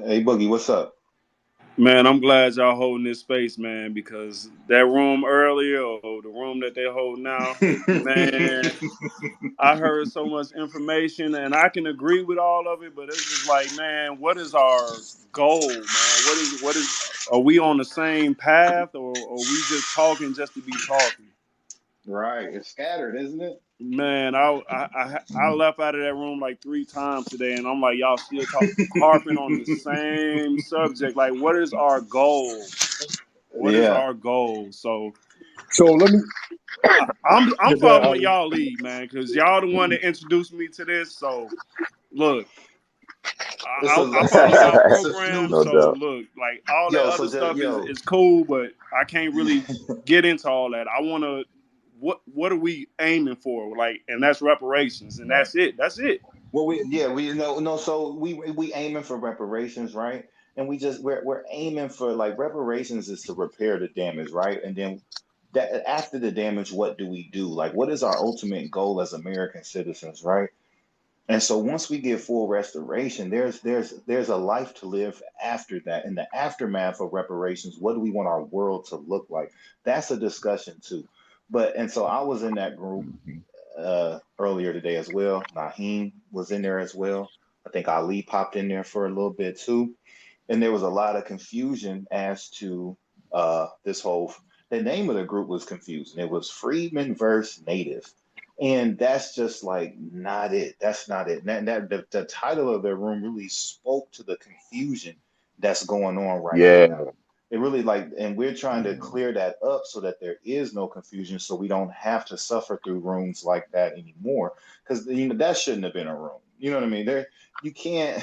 Hey Boogie, what's up? Man, I'm glad y'all holding this space, man, because that room earlier or the room that they hold now, man, I heard so much information and I can agree with all of it, but it's just like, man, what is our goal, man? What is are we on the same path or are we just talking just to be talking? Right, it's scattered, isn't it? Man, I left out of that room like 3 times today, and I'm like, y'all still harping on the same subject. Like, what is our goal? What is Yeah. our goal? So So let me I'm get that following Ali. y'all lead, man, because y'all the one that introduced me to this. So look, It's a I so follow y'all so it's a few. program. No So doubt. look, like all that Yo, other so just stuff is yo. is cool, but I can't really get into all that. I want to. What are we aiming for? Like, and that's reparations, and Right. that's it. That's it. Well, we know no. So we aiming for reparations, right? And we're aiming for like reparations is to repair the damage, right? And then that after the damage, what do we do? Like, what is our ultimate goal as American citizens, right? And so once we get full restoration, there's a life to live after that. In the aftermath of reparations, what do we want our world to look like? That's a discussion too. But and so I was in that group Mhm. earlier today as well. Nyhiem was in there as well. I think Ali popped in there for a little bit too. And there was a lot of confusion as to this whole. The name of the group was confusing. It was Freedmen versus Native, and that's just like not it. That's not it. The title of their room really spoke to the confusion that's going on right Yeah. now. It really like, and we're trying to clear that up so that there is no confusion, so we don't have to suffer through rooms like that anymore. Because that shouldn't have been a room. You know what I mean? There, you can't.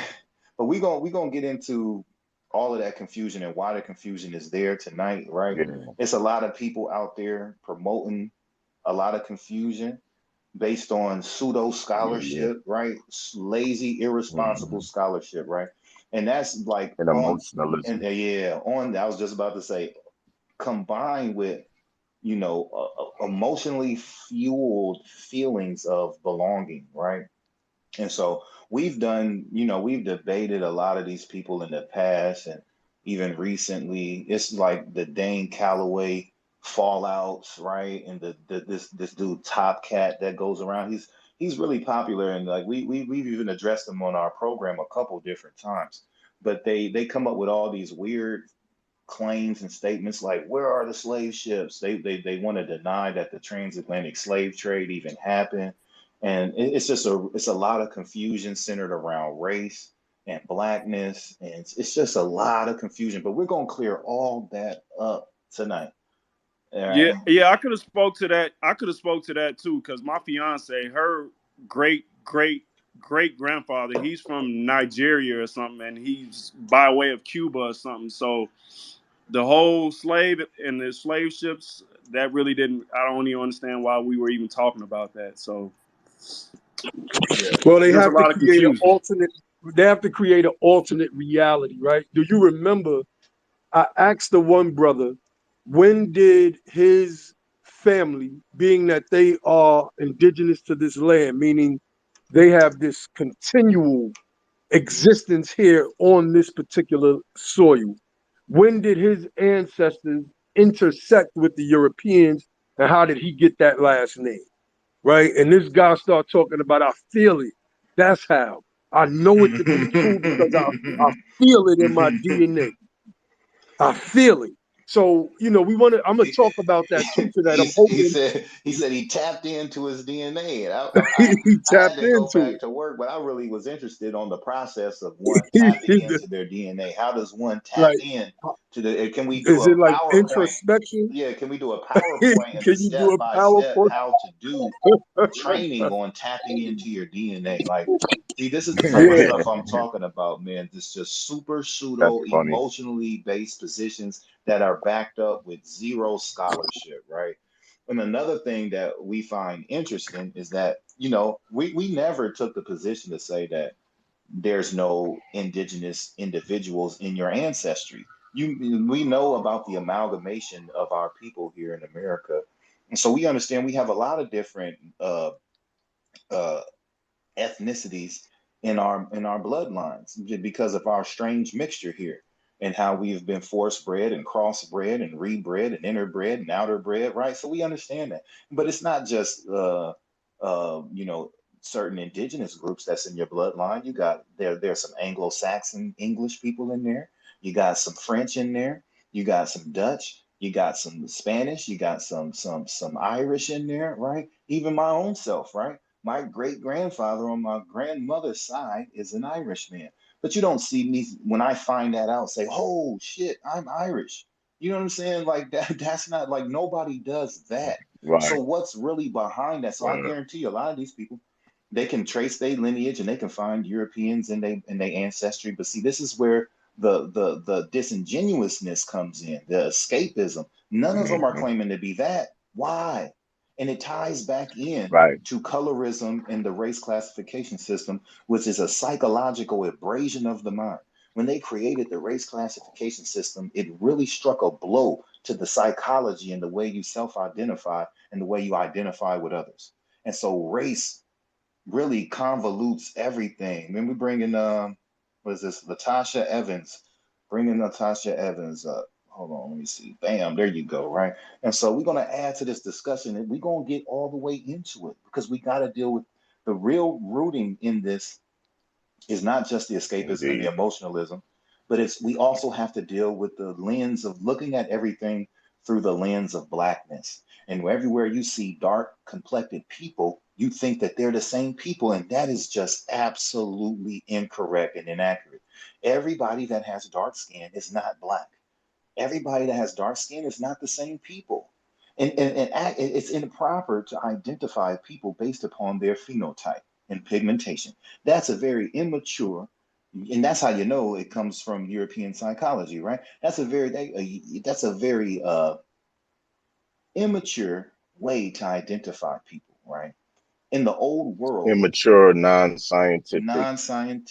But we gonna get into all of that confusion and why the confusion is there tonight, right? Yeah. It's a lot of people out there promoting a lot of confusion based on pseudo Yeah. scholarship, right? Lazy, irresponsible Mhm. scholarship, right? And that's like And on, and emotionalism. yeah, on. I was just about to say, combined with emotionally fueled feelings of belonging, right? And so we've debated a lot of these people in the past and even recently. It's like the Dane Calloway fallouts, right? And this dude Top Cat that goes around. He's really popular and like we've even addressed him on our program a couple different times. But they come up with all these weird claims and statements like where are the slave ships? They want to deny that the transatlantic slave trade even happened, and it's a lot of confusion centered around race and blackness, and it's just a lot of confusion. But we're gonna clear all that up tonight. All Yeah, right. yeah. I could have spoke to that. I could have spoke to that too, because my fiance, her great grandfather, he's from Nigeria or something, and he's by way of Cuba or something. So the whole slave and the slave ships, that really didn't. I don't even understand why we were even talking about that. So yeah, Well, they there's a have to lot of create an confusion. alternate. They have to create an alternate reality, right? Do you remember? I asked the one brother, when did his family, being that they are indigenous to this land, meaning they have this continual existence here on this particular soil, when did his ancestors intersect with the Europeans, and how did he get that last name? Right? And this guy started talking about, I feel it. That's how. I know it to be true because I feel it in my DNA. I feel it. So, we want to, I'm going to talk about that too tonight. I'm He hoping said he tapped into his DNA, and I he I had tapped to go into back to work, but I really was interested on the process of one tapping it. into their DNA. How does one tap Like, in to the? Can we do is a it like PowerPoint? introspection? Yeah, can we do a Can PowerPoint and a you do step a by step PowerPoint? how to do training on tapping into your DNA? Like, see, this is the type of Yeah. stuff I'm talking about, man. This just super That's pseudo funny. emotionally based positions that are backed up with zero scholarship, right? And another thing that we find interesting is that, we never took the position to say that there's no indigenous individuals in your ancestry. We know about the amalgamation of our people here in America. And so we understand we have a lot of different uh, ethnicities in our bloodlines because of our strange mixture here and how we've been force bred and crossbred and rebred and interbred and outerbred, right? So we understand that, but it's not just you know, certain indigenous groups that's in your bloodline. You got there's some Anglo-Saxon English people in there. You got some French in there. You got some Dutch. You got some Spanish. You got some Irish in there, right? Even my own self, right? My great grandfather on my grandmother's side is an Irishman. But you don't see me when I find that out say, oh shit, I'm Irish. You know what I'm saying? Like that, that's not like nobody does that. So Right. what's really behind that? So I Right. guarantee you a lot of these people, they can trace their lineage and they can find Europeans in their ancestry. But see, this is where the disingenuousness comes in, the escapism. None of them are Hmm. claiming to be that. Why? And it ties back in Right. to colorism and the race classification system, which is a psychological abrasion of the mind. When they created the race classification system, it really struck a blow to the psychology and the way you self identify and the way you identify with others. And so race really convolutes everything. Then we bring in what is this? Latasha Evans. Bringing Latasha Evans up. Hold on, let me see. Bam, there you go, right? And so we're gonna add to this discussion and we're gonna get all the way into it because we gotta deal with the real rooting in this is not just the escapism and the Indeed. emotionalism, but it's we also have to deal with the lens of looking at everything through the lens of blackness. And everywhere you see dark complected people, you think that they're the same people, and that is just absolutely incorrect and inaccurate. Everybody that has dark skin is not black. Everybody that has dark skin is not the same people. It's improper to identify people based upon their phenotype and pigmentation. That's a very immature, and that's how you know it comes from European psychology, right? That's a very immature way to identify people, right? In the old world, Immature, non-scientific,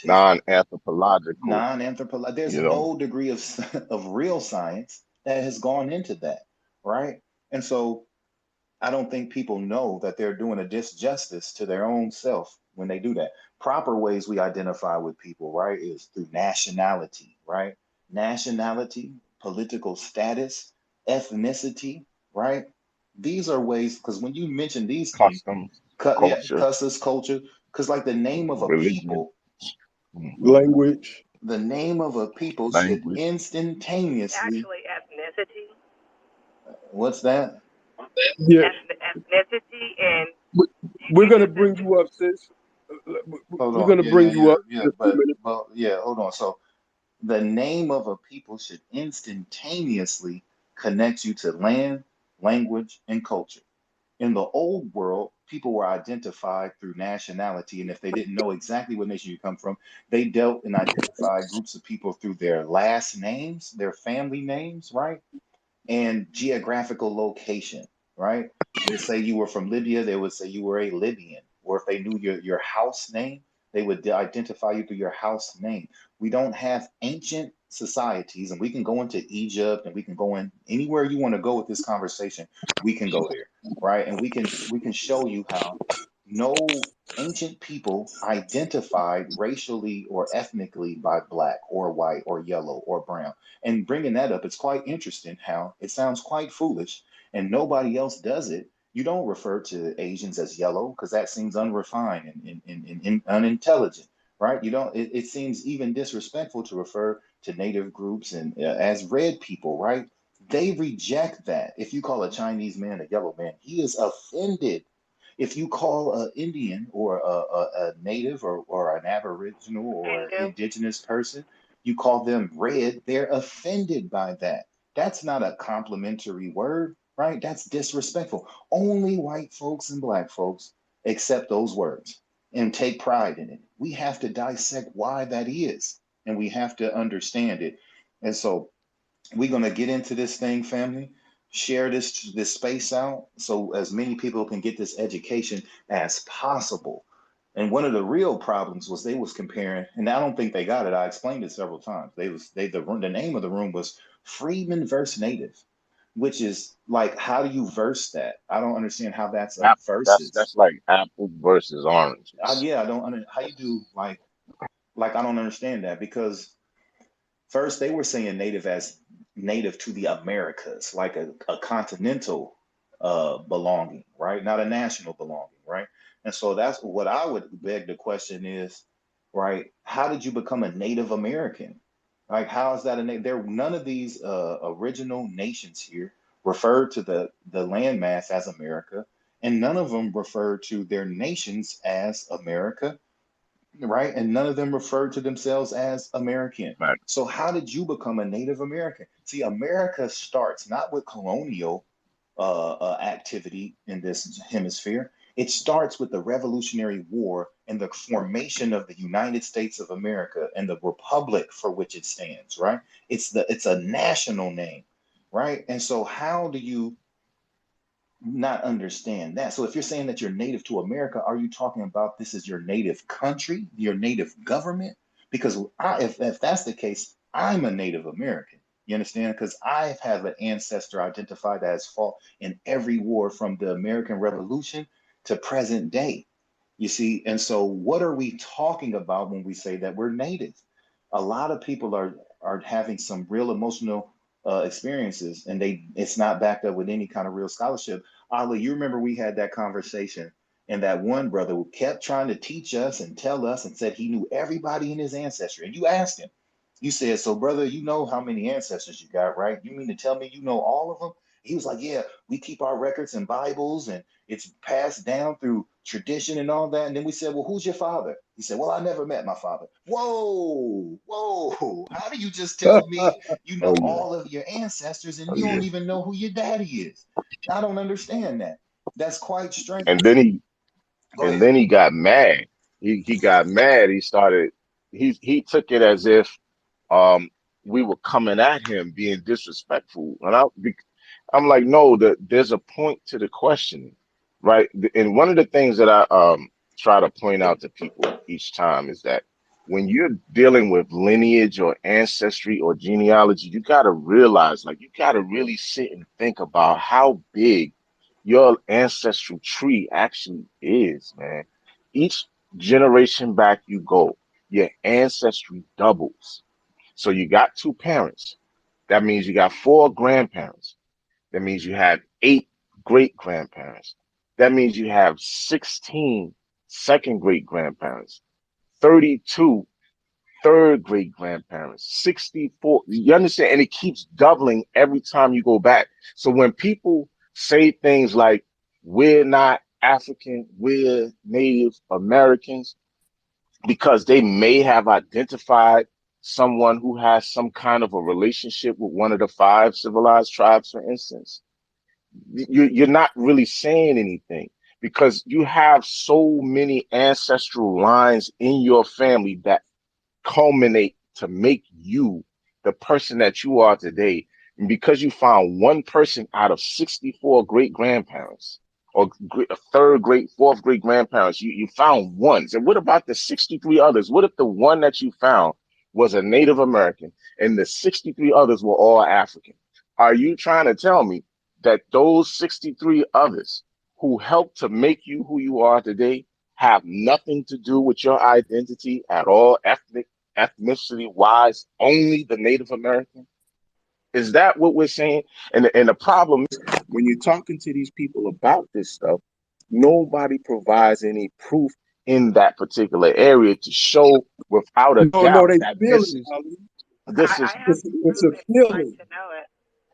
non-scientific, non-anthropological. non-anthropological. There's You know. no degree of of real science that has gone into that, right? And so I don't think people know that they're doing a disjustice to their own self when they do that. Proper ways we identify with people, right, is through nationality, right? Nationality, political status, ethnicity, right? These are ways because when you mention these things, Customs, yeah, culture, customs, culture, because like the name of a religion, people, hmm, Language. the name of a people should language. instantaneously, Actually, ethnicity, what's that? Yeah, ethnicity, and we're you gonna just bring you up, sis. Hold We're on. gonna Yeah, bring yeah, you yeah, up yeah. in a few minutes. But yeah, hold on. So the name of a people should instantaneously connect you to land, language, and culture. In the old world, people were identified through nationality, and if they didn't know exactly what nation you come from, they dealt and identified groups of people through their last names, their family names, right? And geographical location, right? They say you were from Libya, they would say you were a Libyan. Or if they knew your house name, they would identify you through your house name. We don't have ancient societies, and we can go into Egypt and we can go in anywhere you want to go with this conversation, we can go there, right? And we can show you how no ancient people identified racially or ethnically by black or white or yellow or brown. And bringing that up, it's quite interesting how it sounds quite foolish and nobody else does it. You don't refer to Asians as yellow because that seems unrefined and unintelligent, right? You don't, it seems even disrespectful to refer to native groups and as red people, right? They reject that. If you call a Chinese man a yellow man, he is offended. If you call an Indian or a native or an Aboriginal or Hindu. indigenous person, you call them red, they're offended by that. That's not a complimentary word, right? That's disrespectful. Only white folks and black folks accept those words and take pride in it. We have to dissect why that is, and we have to understand it. And so we're going to get into this thing, family. Share this space out so as many people can get this education as possible. And one of the real problems was they was comparing, and I don't think they got it. I explained it several times. The name of the room was Freedman versus Native, which is like, how do you verse that? I don't understand how that's a That's versus. like apples versus oranges. Yeah, I don't how you do like Like, I don't understand that, because first they were saying native as native to the Americas, like a continental belonging, right? Not a national belonging, right? And so that's what I would beg the question is, right? How did you become a Native American? Like, how is that a native? There, none of these original nations here referred to the landmass as America, and none of them referred to their nations as America, right? And none of them referred to themselves as American. Right. So how did you become a Native American? See, America starts not with colonial activity in this hemisphere. It starts with the Revolutionary War and the formation of the United States of America and the republic for which it stands, right? It's a national name, right? And so how do you not understand that? So if you're saying that you're native to America, are you talking about this is your native country, your native government? Because if that's the case, I'm a Native American. You understand? Because I have an ancestor identified as fought in every war from the American Revolution to present day. You see, and so what are we talking about when we say that we're native? A lot of people are having some real emotional experiences, and it's not backed up with any kind of real scholarship. Ali, you remember we had that conversation, and that one brother who kept trying to teach us and tell us and said he knew everybody in his ancestry. And you asked him, you said, "So, brother, you know how many ancestors you got, right? You mean to tell me you know all of them?" He was like, "Yeah, we keep our records and Bibles, and it's passed down through tradition and all that." And then we said, "Well, who's your father?" He said, "Well, I never met my father." Whoa, whoa. How do you just tell me you know Oh yeah. all of your ancestors and Oh you don't yeah. even know who your daddy is? I don't understand that. That's quite strange. And then he Go and ahead. then he got mad. He got mad. He took it as if um we were coming at him being disrespectful. And I'm like, no, there's a point to the questioning, right? And one of the things that I try to point out to people each time is that when you're dealing with lineage or ancestry or genealogy, you got to realize, like, you got to really sit and think about how big your ancestral tree actually is, man. Each generation back you go, your ancestry doubles. So you got two parents. That means you got four grandparents. That means you have eight great grandparents. That means you have 16 second great grandparents, 32 third great grandparents, 64. You understand? And it keeps doubling every time you go back. So when people say things like, we're not African, we're Native Americans, because they may have identified someone who has some kind of a relationship with one of the five civilized tribes, for instance, you're not really saying anything because you have so many ancestral lines in your family that culminate to make you the person that you are today. And because you found one person out of 64 great grandparents or third great, fourth great grandparents, you found one. And what about the 63 others? What if the one that you found was a Native American and the 63 others were all African? Are you trying to tell me that those 63 others who helped to make you who you are today have nothing to do with your identity at all, ethnicity wise, only the Native American? Is that what we're saying? And the problem is when you're talking to these people about this stuff, nobody provides any proof in that particular area to show without a No, no, doubt they that feel it, Ali. this I is have It's, some it's proof a if you'd like feeling. to know it.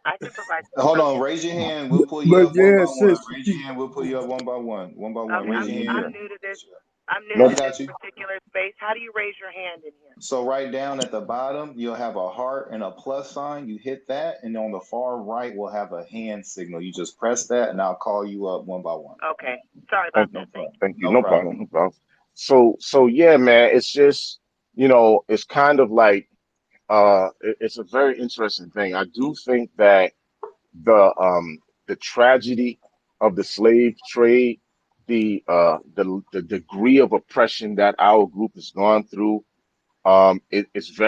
I can provide some Hold proof. on, raise your hand. We'll pull you But up one yeah, by one. sis, Raise your hand. We'll pull you up one by one. One by one. Okay, Raise your hand. yeah. I'm new to this. I'm new No, I to this got you. particular space. How do you raise your hand in here? So right down at the bottom, you'll have a heart and a plus sign. You hit that, and on the far right, we'll have a hand signal. You just press that, and I'll call you up one by one. Okay, sorry about thank you. No that. Thank problem. you. Thank you. No No problem. problem. No problem. So yeah, man, it's just, it's kind of like it's a very interesting thing. I do think that the tragedy of the slave trade, the degree of oppression that our group has gone through, it's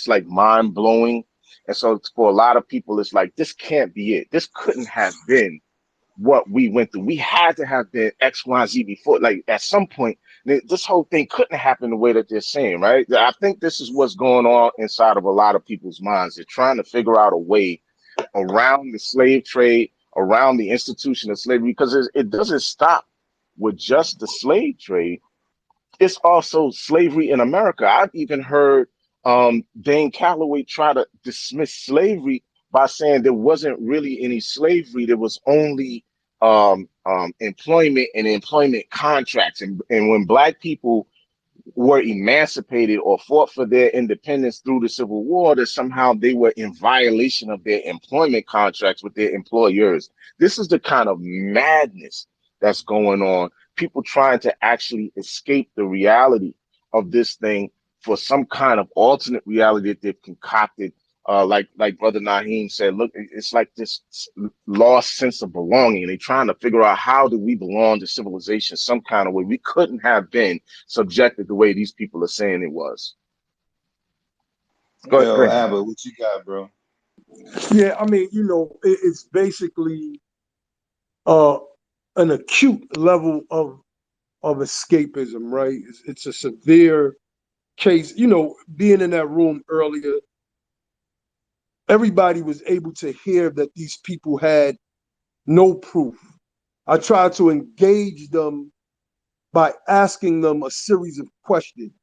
like mind blowing. And so for a lot of people, it's like this can't be it. This couldn't have been what we went through. We had to have been X, Y, Z before. Like at some point, This whole thing couldn't happen the way that they're saying, right? I think this is what's going on inside of a lot of people's minds. They're trying to figure out a way around the slave trade, around the institution of slavery, because it doesn't stop with just the slave trade. It's also slavery in America. I've even heard Dane Calloway try to dismiss slavery by saying there wasn't really any slavery. There was only employment and employment contracts. And when Black people were emancipated or fought for their independence through the Civil War, that somehow they were in violation of their employment contracts with their employers. This is the kind of madness that's going on. People trying to actually escape the reality of this thing for some kind of alternate reality that they've concocted. Like Brother Nyhiem said, look, it's like this lost sense of belonging. They're trying to figure out, how do we belong to civilization some kind of way? We couldn't have been subjected the way these people are saying it was. Go Yo, ahead. Abba, what you got, bro? Yeah, I mean, it's basically uh an acute level of escapism, right? It's a severe case. Being in that room earlier, everybody was able to hear that these people had no proof. I tried to engage them by asking them a series of questions.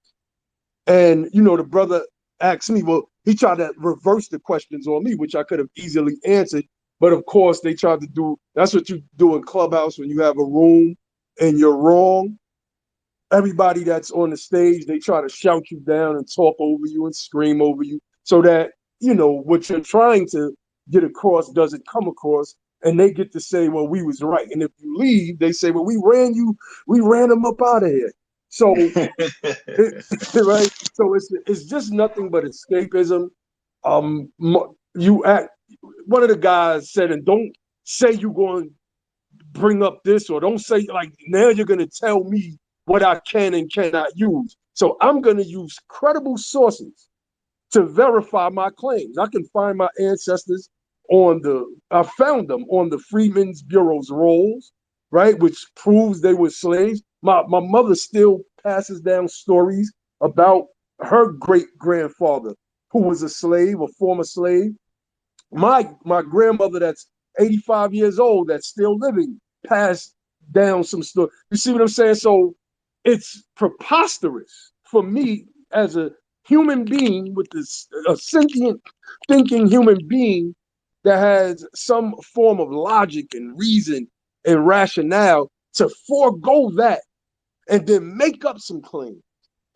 And, the brother asked me, well, he tried to reverse the questions on me, which I could have easily answered. But of course, they tried to that's what you do in Clubhouse when you have a room and you're wrong. Everybody that's on the stage, they try to shout you down and talk over you and scream over you so that, what you're trying to get across doesn't come across. And they get to say, well, we was right. And if you leave, they say, well, we ran them up out of here. So, right? So it's just nothing but escapism. You act. One of the guys said, and don't say you're going to bring up this, or don't say, like, now you're going to tell me what I can and cannot use. So I'm going to use credible sources to verify my claims. I can find my ancestors I found them on the Freedmen's Bureau's rolls, right, which proves they were slaves. My mother still passes down stories about her great grandfather who was a slave, a former slave. My grandmother, that's 85 years old, that's still living, passed down some stuff. You see what I'm saying? So it's preposterous for me as a human being, with a sentient, thinking human being that has some form of logic and reason and rationale, to forego that and then make up some claims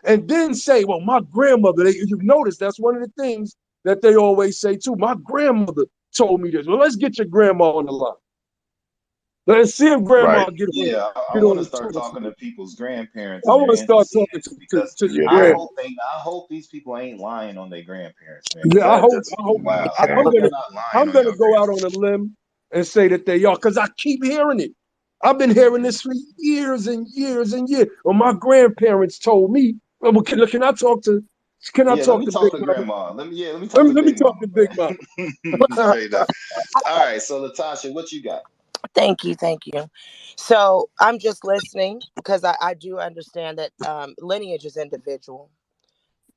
and then say, well, my grandmother, you've noticed that's one of the things that they always say too. My grandmother told me this. Well, let's get your grandma on the line. Let's see if grandma Right. Yeah, I get want on to the start talking to telephone. people's grandparents I and their want to start talking antecedents, to, because to your Yeah. I hope these people ain't lying on their grandparents, man, because Yeah, I hope. that's I hope. wild. I I'm hope Exactly. you're gonna. not lying I'm on gonna your go out grandparents. on a limb and say that they are, because I keep hearing it. I've been hearing this for years and years and years. Well, my grandparents told me. Well, can I talk to? Can I Yeah, let talk me to talk Big to Mama? grandma. Let me Let talk me to let me Big talk Mama, to Big Mama. man. Straight up. All right, so Latasha, what you got? Thank you, thank you. So I'm just listening because I do understand that lineage is individual.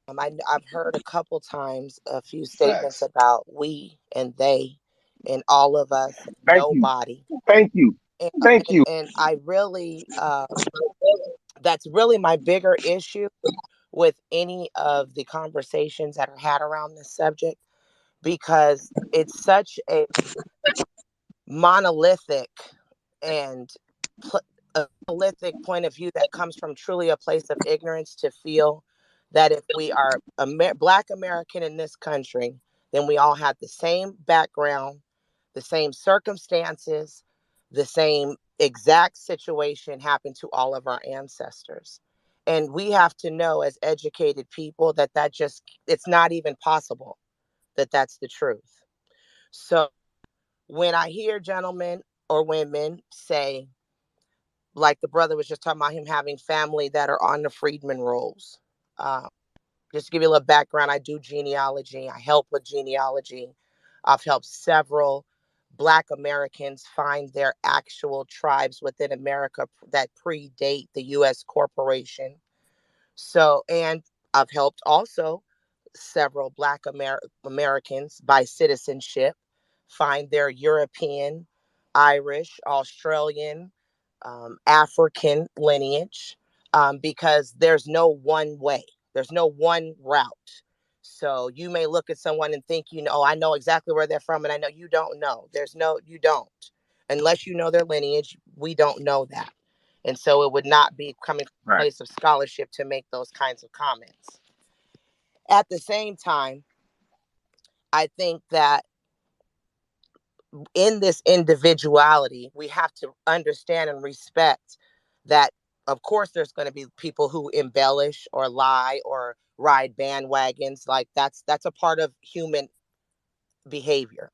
I've heard a couple times a few statements Facts. about we and they and all of us and Thank you. nobody. Thank you. And, Thank you. and I really, that's really my bigger issue with any of the conversations that are had around this subject, because it's such a monolithic and a monolithic point of view that comes from truly a place of ignorance, to feel that if we are Black American in this country, then we all have the same background, the same circumstances, the same exact situation happened to all of our ancestors. And we have to know, as educated people, that just, it's not even possible that that's the truth. So when I hear gentlemen or women say, like the brother was just talking about him having family that are on the freedman rolls. Uh, just to give you a little background, I do genealogy. I help with genealogy. I've helped several Black Americans find their actual tribes within America that predate the U.S. corporation. So, and I've helped also several Black Americans by citizenship find their European, Irish, Australian, African lineage, because there's no one way, there's no one route. So you may look at someone and think, oh, I know exactly where they're from, and I know you don't know. You don't. Unless you know their lineage, we don't know that. And so it would not be coming from a Right. place of scholarship to make those kinds of comments. At the same time, I think that in this individuality, we have to understand and respect that, of course, there's going to be people who embellish or lie or ride bandwagons. Like that's a part of human behavior.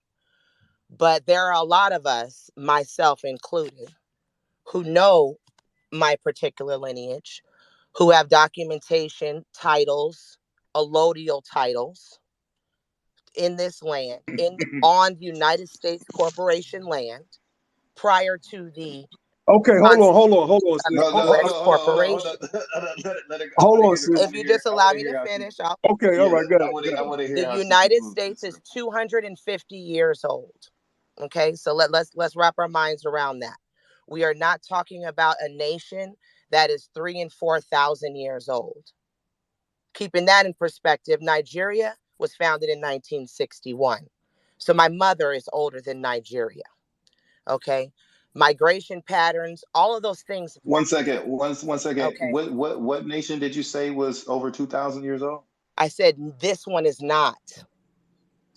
But there are a lot of us, myself included, who know my particular lineage, who have documentation, titles, allodial titles in this land, on United States corporation land, prior to the Okay, hold on, of sis. the No, no, Hold on, U.S. hold on. corporation. I hold want to on, hear this. I sis. want If to you hear. just I want allow to me hear to how. finish, I'll. Okay, all Yeah, right, good, I want to. I good. want to hear The how Sister United Blue gets States this is stuff. 250 years old. Okay, so let's wrap our minds around that. We are not talking about a nation that is 3,000 and 4,000 years old. Keeping that in perspective, Nigeria was founded in 1961. So my mother is older than Nigeria. Okay. Migration patterns, all of those things One matter. second. One second. Okay. What nation did you say was over 2,000 years old? I said this one is not.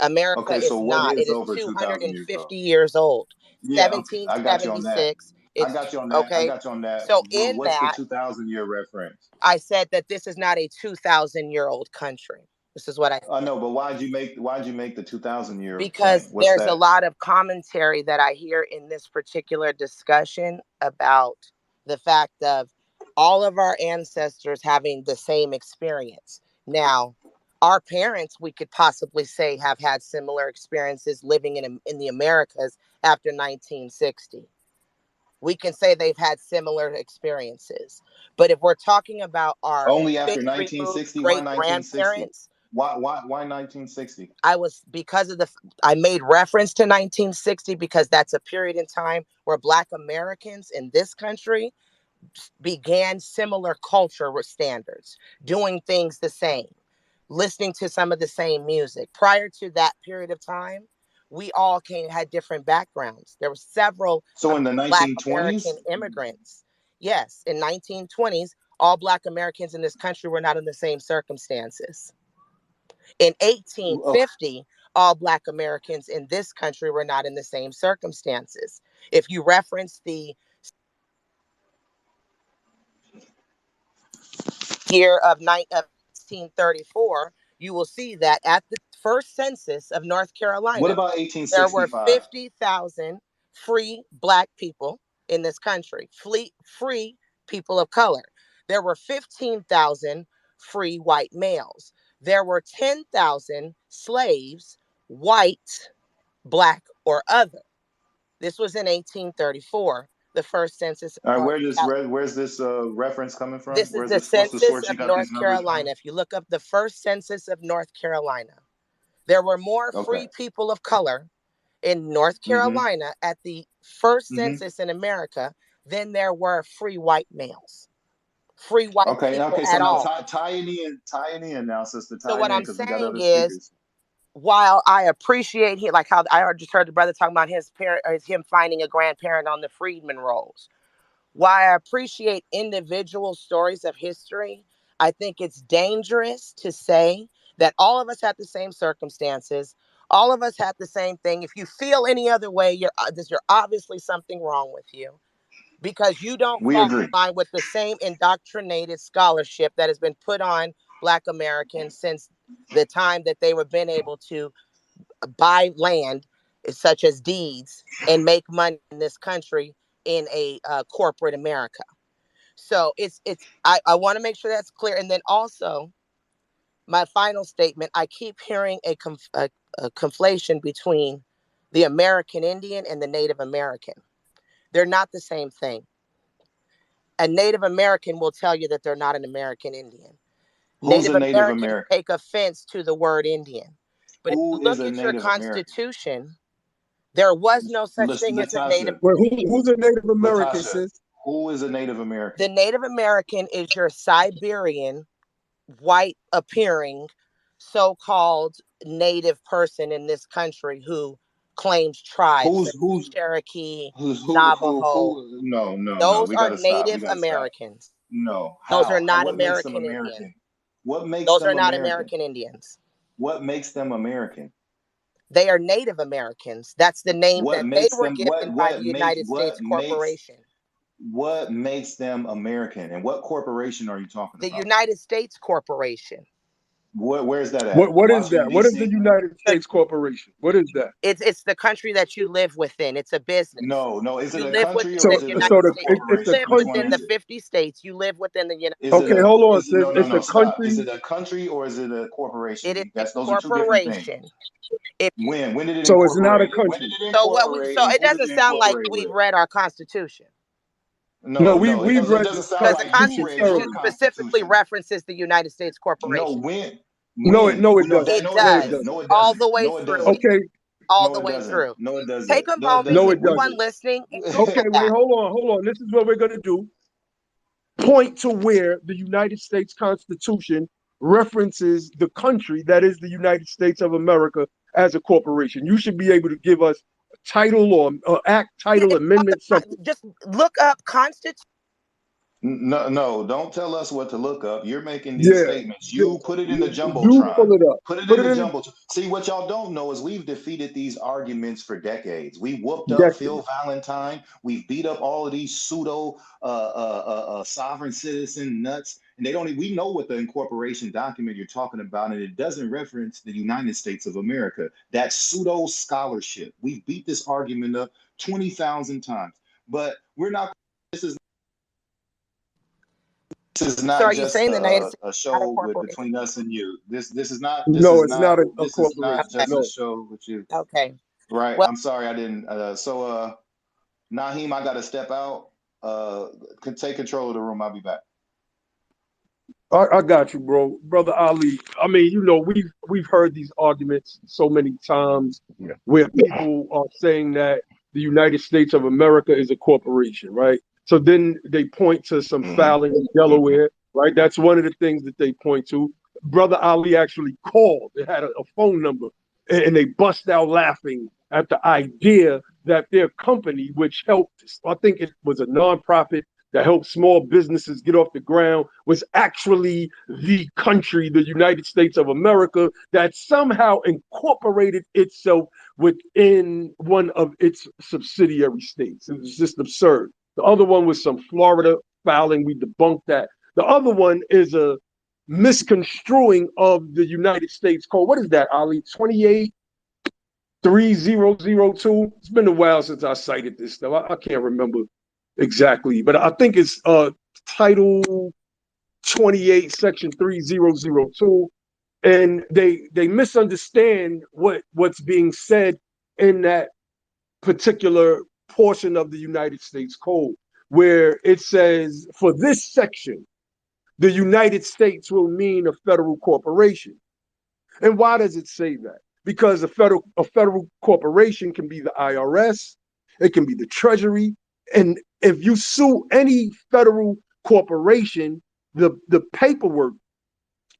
America Okay, so is what not. It is is over 2,000 years old? 250 years old. Yeah, okay, I got you on that. 1776. I It's got you on that. I okay. got you on that. So But in what's the that, 2,000 year reference? I said that this is not a 2,000-year-old country. This is what I I said. know, but why'd you make the 2,000 year point? Because What's there's a that? lot of commentary that I hear in this particular discussion about the fact of all of our ancestors having the same experience. Now, our parents, we could possibly say, have had similar experiences living in the Americas after 1960. We can say they've had similar experiences. But if we're talking about our Only after fifth removed 1960? Why great 1960? grandparents, Why 1960? I was because of the I made reference to 1960 because that's a period in time where Black Americans in this country began similar culture standards, doing things the same, listening to some of the same music. Prior to that period of time, we all had different backgrounds. There were several So in the Black American 1920s? immigrants. Yes, in 1920s, all Black Americans in this country were not in the same circumstances. In Okay. 1850, all Black Americans in this country were not in the same circumstances. If you reference the year of 1634, you will see that at the first census of North What Carolina, about there were 1865? 50,000 free Black people in this country, free people of color. There were 15,000 free white males. There were 10,000 slaves, white, Black, or other. This was in 1834, the first census of All right, North Carolina. where's this reference coming from? This is Where's the this? What's the census source you of got these North numbers from? Carolina. If you look up the first census of North Carolina, there were more Okay. free people of color in North Mm-hmm. Carolina at the first Mm-hmm. census in America than there were free white males, free white Okay. people Okay. So at now all. tie it in now, sister. So Tie it what in I'm because we got saying other is, speakers. while I appreciate like how I just heard the brother talking about his parent, him finding a grandparent on the Freedman rolls. While I appreciate individual stories of history, I think it's dangerous to say that all of us had the same circumstances. All of us had the same thing. If you feel any other way, you're obviously something wrong with you because you don't We fall agree. in line with the same indoctrinated scholarship that has been put on Black Americans since the time that they were been able to buy land, such as deeds, and make money in this country in a corporate America. So I want to make sure that's clear. And then also my final statement, I keep hearing a conflation between the American Indian and the Native American. They're not the same thing. A Native American will tell you that they're not an American Indian. Who's Native a Native Americans American? take offense to the word Indian. But if Who you is look a at your Native American? Constitution, there was no such thing as a Native. Latasha, Well, who's a Native American, Latasha, sis? who is a Native American? The Native American is your Siberian, white appearing, so-called native person in this country who claims tribes, Who's such as Cherokee, Navajo. who? No, no, no. Those We are gotta stop. We Native gotta stop. Americans. No. Those are How? not What makes them American Indian. American? What makes Those are them not American? American Indians. What makes them American? They are Native Americans. That's the name What that they makes were them given by the United States Corporation. what makes them American? And what corporation are you talking The about? United States Corporation. Where's that at? What is that? Washington, What is the D.C.? United States Corporation? What is that? It's the country that you live within. It's a business. No. Is it You a live country within or So, the is it United a States. it's You a corporation? live Which country. one within the is it? 50 states. You live within the United Is it Okay, a hold on, is it sis. no no It's no a stop. Is country. it a country or is it a corporation? It is a Those are two different things. corporation. If you, When did it So it's not a incorporate? When country. did it so what we incorporate so and it who did doesn't it sound like incorporate we've with? read our Constitution, No, No, we've it read doesn't the sound because the like you Constitution read your Constitution thoroughly. specifically constitution. references the United States No, Corporation. No, it No, doesn't. It no, it No, it doesn't. does doesn't. No, it all doesn't. the way No, it through. doesn't. Okay, All No, the it way doesn't. through. No, it doesn't. Take a No, it moment, no, doesn't. it everyone doesn't. listening, and Okay, Google wait, that. hold on. This is what we're gonna do. Point to where the United States Constitution references the country that is the United States of America as a corporation. You should be able to give us a title or act, Yeah, title, it's called amendment, something. just look up Constitution. No, don't tell us what to look up. You're making these Yeah, statements. You put it in the you jumbotron. pull it up. Put it Put in it the in jumbotron. See, what y'all don't know is we've defeated these arguments for decades. We whooped up decades. Phil Valentine. We've beat up all of these pseudo sovereign citizen nuts. And they don't. We know what the incorporation document you're talking about, and it doesn't reference the United States of America. That's pseudo scholarship. We've beat this argument up 20,000 times, but we're not. This is this is So not are you just saying the United States a is not a show with corporation? between us and you. No, it's not a This is not corporation. just Okay. a No. show with you. Okay. Right. Well, I'm sorry I didn't Nyhiem, I gotta step out. Take control of the room. I'll be back. I got you, bro. Brother Ali. I mean, we've heard these arguments so many times Yeah. where people are saying that the United States of America is a corporation, right? So then they point to some Hmm. filing in Delaware, right? That's one of the things that they point to. Brother Ali actually called. They had a phone number, and they bust out laughing at the idea that their company, which helped, I think it was a nonprofit that helped small businesses get off the ground, was actually the country, the United States of America, that somehow incorporated itself within one of its subsidiary states. It was just absurd. The other one was some Florida filing. We debunked that. The other one is a misconstruing of the United States Code. What is that, Ali? 283002. It's been a while since I cited this stuff. I can't remember exactly, but I think it's Title 28, Section 3002, and they misunderstand what's being said in that particular portion of the United States Code, where it says for this section, the United States will mean a federal corporation. And why does it say that? Because a federal corporation can be the IRS, it can be the Treasury, and if you sue any federal corporation, the paperwork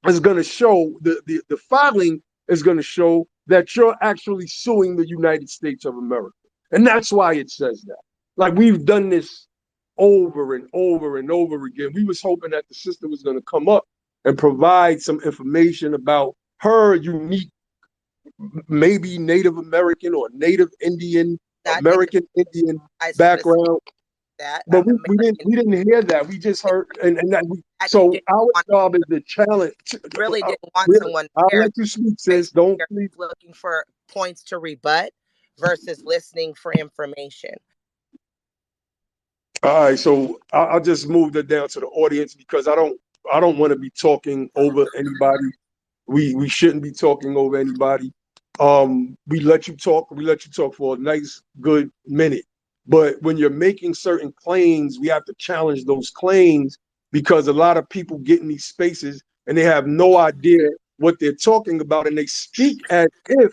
is going to show the filing is going to show that you're actually suing the United States of America, and that's why it says that. Like we've done this over and over and over again. We was hoping that the sister was going to come up and provide some information about her unique, maybe Native American or Native Indian, not Native, American Indian I background. that But American. we didn't hear that. We just heard, and that we, That you so didn't our want, job is to challenge. really didn't want Really, someone I'll there let you speak, sis. Don't please. looking for points to rebut versus listening for information. All right, so I'll just move that down to the audience because I don't want to be talking over anybody. We shouldn't be talking over anybody. we let you talk. We let you talk for a nice, good minute. But when you're making certain claims, we have to challenge those claims because a lot of people get in these spaces and they have no idea what they're talking about, and they speak as if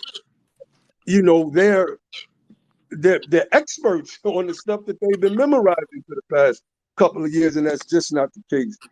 they're experts on the stuff that they've been memorizing for the past couple of years, and that's just not the case.